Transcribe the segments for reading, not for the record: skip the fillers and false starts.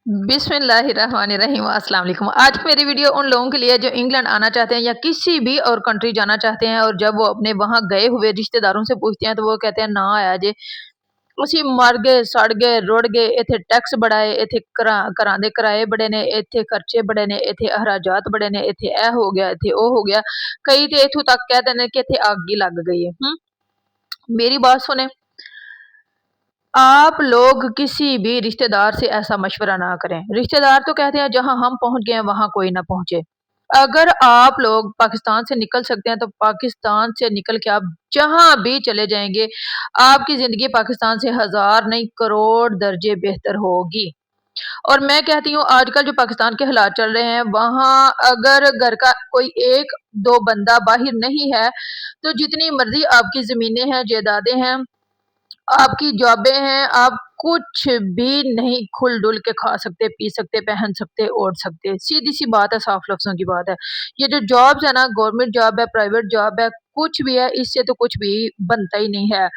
बिस्मिल्लाहिर्रहमानिर्रहीम। अस्सलाम वालेकुम। आज की मेरी वीडियो उन लोगों के लिए जो इंग्लैंड आना चाहते हैं या किसी भी और कंट्री जाना चाहते हैं, और जब वो अपने वहाँ गए हुए रिश्तेदारों से पूछते हैं तो वो कहते हैं ना आया जे उसी मर गए सड़ गए रुड़ गए, इथे टैक्स बढ़ाए, इथे घरां दे किराए बड़े ने, इथे खर्चे बड़े ने, इथे अखराजात बड़े ने, इथे ए हो गया, इथे ओ हो गया। कई तो इथों तक कहते हैं कि इथे आग ही लग गई है। मेरी बात सुने, आप लोग किसी भी रिश्तेदार से ऐसा मशवरा ना करें। रिश्तेदार तो कहते हैं जहां हम पहुंच गए वहां कोई ना पहुंचे। अगर आप लोग पाकिस्तान से निकल सकते हैं तो पाकिस्तान से निकल के आप जहां भी चले जाएंगे, आपकी जिंदगी पाकिस्तान से हजार नहीं करोड़ दर्जे बेहतर होगी। और मैं कहती हूँ आजकल जो पाकिस्तान के हालात चल रहे हैं, वहां अगर घर का कोई एक दो बंदा बाहर नहीं है तो जितनी मर्जी आपकी जमीनें हैं, जायदादें हैं, आपकी जॉबें हैं, आप कुछ भी नहीं खुल डुल के खा सकते, पी सकते, पहन सकते, ओढ़ सकते। सीधी सी बात है, साफ लफ्जों की बात है। ये जो जॉब्स है ना, गवर्नमेंट जॉब है, प्राइवेट जॉब है, कुछ भी है, इससे तो कुछ भी बनता ही नहीं है।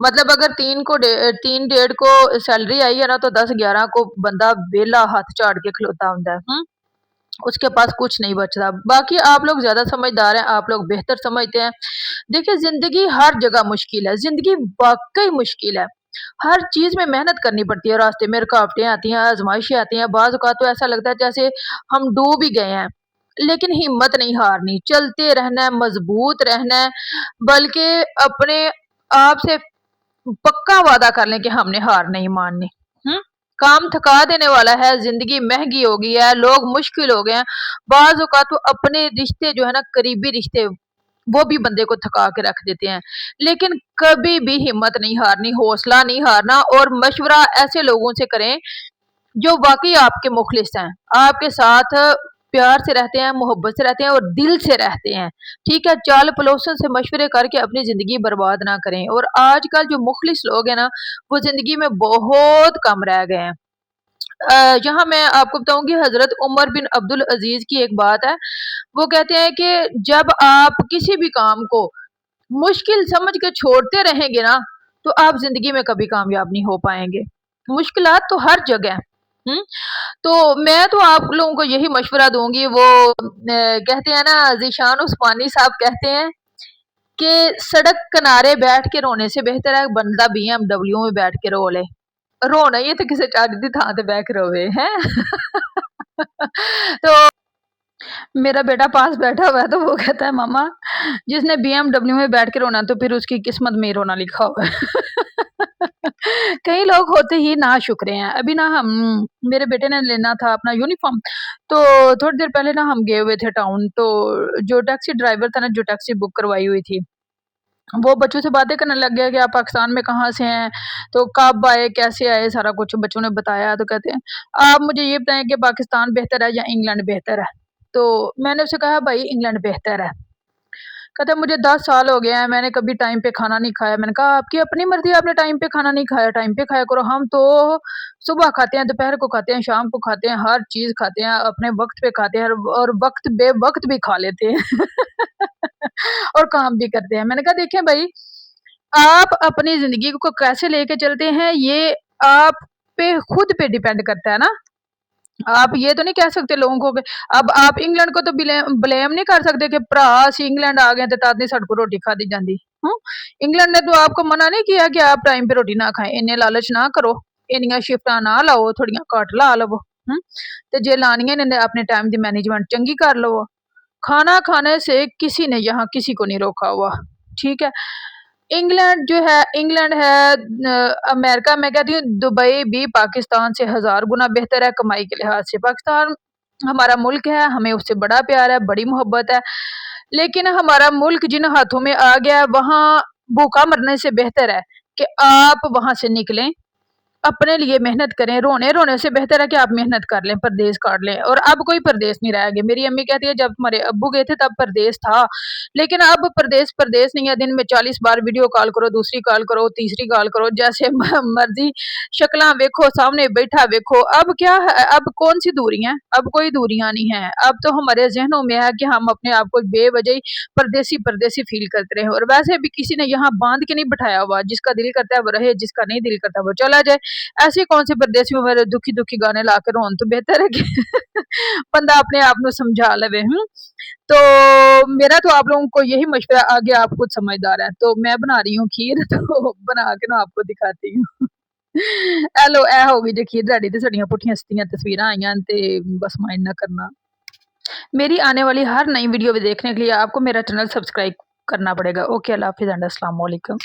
मतलब अगर तीन डेढ़ को सैलरी आई है ना, तो 10 11 को बंदा वेला हाथ चाड़ के खलोता होता है। उसके पास कुछ नहीं बचता। बाकी आप लोग ज्यादा समझदार हैं, आप लोग बेहतर समझते हैं। देखिए, जिंदगी हर जगह मुश्किल है, जिंदगी वाकई मुश्किल है। हर चीज में मेहनत करनी पड़ती है, रास्ते में रुकावटें आती हैं, आजमाइशें आती हैं, बाज औक़ात तो ऐसा लगता है जैसे हम डूब ही गए हैं। लेकिन हिम्मत नहीं हारनी, चलते रहना है, मजबूत रहना है। बल्कि अपने आप से पक्का वादा कर लें कि हमने हार नहीं माननी। हम्म काम थका देने वाला है, जिंदगी महंगी हो गई है, लोग मुश्किल हो गए हैं। बाज औक़ात तो अपने रिश्ते जो है ना, करीबी रिश्ते, वो भी बंदे को थका के रख देते हैं। लेकिन कभी भी हिम्मत नहीं हारनी, हौसला नहीं हारना, और मशवरा ऐसे लोगों से करें जो वाकई आपके मुखलिस हैं, आपके साथ प्यार से रहते हैं, मोहब्बत से रहते हैं और दिल से रहते हैं। ठीक है, चाल पड़ोसन से मशवरे करके अपनी जिंदगी बर्बाद ना करें। और आजकल जो मुखलिस लोग हैं ना, वो जिंदगी में बहुत कम रह गए हैं। यहाँ मैं आपको बताऊंगी, हजरत उमर बिन अब्दुल अजीज की एक बात है। वो कहते हैं कि जब आप किसी भी काम को मुश्किल समझ के छोड़ते रहेंगे ना, तो आप जिंदगी में कभी कामयाब नहीं हो पाएंगे। मुश्किलात तो हर जगह है। तो मैं तो आप लोगों को यही मशवरा दूंगी। वो कहते हैं ना, जीशान उस्मानी साहब कहते हैं कि सड़क किनारे बैठ के रोने से बेहतर है बंदा BMW में बैठ के रो ले। रोना ही है तो किसी चज दी थां ते बैठ के रोवे हैं। तो मेरा बेटा पास बैठा हुआ है, तो वो कहता है मामा, जिसने BMW में बैठ के रोना तो फिर उसकी किस्मत में ही रोना लिखा हुआ है। कई लोग होते ही ना शुक्रे हैं। अभी ना हम मेरे बेटे ने लेना था अपना यूनिफॉर्म, तो थोड़ी देर पहले ना हम गए हुए थे टाउन। तो जो टैक्सी ड्राइवर था ना, जो टैक्सी बुक करवाई हुई थी, वो बच्चों से बातें करने लग गया कि आप पाकिस्तान में कहाँ से हैं, तो कब आए, कैसे आए, सारा कुछ बच्चों ने बताया। तो कहते हैं आप मुझे ये बताएं कि पाकिस्तान बेहतर है या इंग्लैंड बेहतर है। तो मैंने उसे कहा भाई इंग्लैंड बेहतर है। कहता मुझे 10 साल हो गए हैं, मैंने कभी टाइम पे खाना नहीं खाया। मैंने कहा आपकी अपनी मर्जी, आपने टाइम पे खाना नहीं खाया, टाइम पे खाया करो। हम तो सुबह खाते हैं, दोपहर को खाते हैं, शाम को खाते हैं, हर चीज खाते हैं, अपने वक्त पे खाते हैं, और वक्त बे वक्त भी खा लेते हैं। और काम भी करते हैं। मैंने कहा देखें भाई, आप अपनी जिंदगी को कैसे लेके चलते हैं, ये आप पे खुद पे डिपेंड करता है ना। आप ये तो नहीं कह सकते लोगों को कि अब आप इंग्लैंड को तो ब्लेम नहीं कर सकते कि भरा असी इंग्लैंड आ गए तो तद नहीं साडे को रोटी खादी जाती। इंग्लैंड ने तो आपको मना नहीं किया कि आप टाइम पे रोटी ना खाएं, इन्ने लालच ना करो, इनिया शिफ्टा ना लाओ, थोड़ियां घट ला लवो। ते जे लानियां ने अपने टाइम की मैनेजमेंट चंगी कर लो। खाना खाने से किसी ने यहाँ किसी को नहीं रोका हुआ। ठीक है, इंग्लैंड जो है, इंग्लैंड है, अमेरिका, मैं कहती हूँ दुबई भी पाकिस्तान से हजार गुना बेहतर है कमाई के लिहाज से। पाकिस्तान हमारा मुल्क है, हमें उससे बड़ा प्यार है, बड़ी मोहब्बत है। लेकिन हमारा मुल्क जिन हाथों में आ गया, वहां भूखा मरने से बेहतर है कि आप वहां से निकलें, अपने लिए मेहनत करें। रोने रोने से बेहतर है कि आप मेहनत कर लें, परदेश काट लें। और अब कोई परदेश नहीं रह गया। मेरी अम्मी कहती है जब तुम्हारे अब्बू गए थे तब परदेश था, लेकिन अब परदेश परदेश नहीं है। दिन में 40 बार वीडियो कॉल करो, दूसरी कॉल करो, तीसरी कॉल करो, जैसे मर्जी शक्लां वेखो, सामने बैठा वेखो। अब क्या है, अब कौन सी दूरियां, अब कोई दूरियां नहीं है। अब तो हमारे जहनों में है कि हम अपने आप को बेवजह परदेसी परदेसी फील करते रहे। और वैसे भी किसी ने यहाँ बांध के नहीं बिठाया हुआ, जिसका दिल करता है वो रहे, जिसका नहीं दिल करता वो चला जाए। ऐसे कौन से परदेसियों पर दुखी दुखी गाने ला के रोन तो बेहतर है कि बंदा अपने आप को समझा लवे। तो मेरा तो आप लोगों को यही मशवरा, आगे आप खुद समझदार हैं। तो मैं बना रही हूँ खीर, तो बना के ना आपको दिखाती हूँ। हेलो, ए हो गई जी खीर रेडी, ते साडियां पुठियां सिद्धियां तस्वीरां आईयां ते बस माइंड ना करना। मेरी आने वाली हर नई वीडियो देखने के लिए आपको मेरा चैनल सब्सक्राइब करना पड़ेगा। ओके, अल्लाह हाफिज़ एंड अस्सलाम वालेकुम।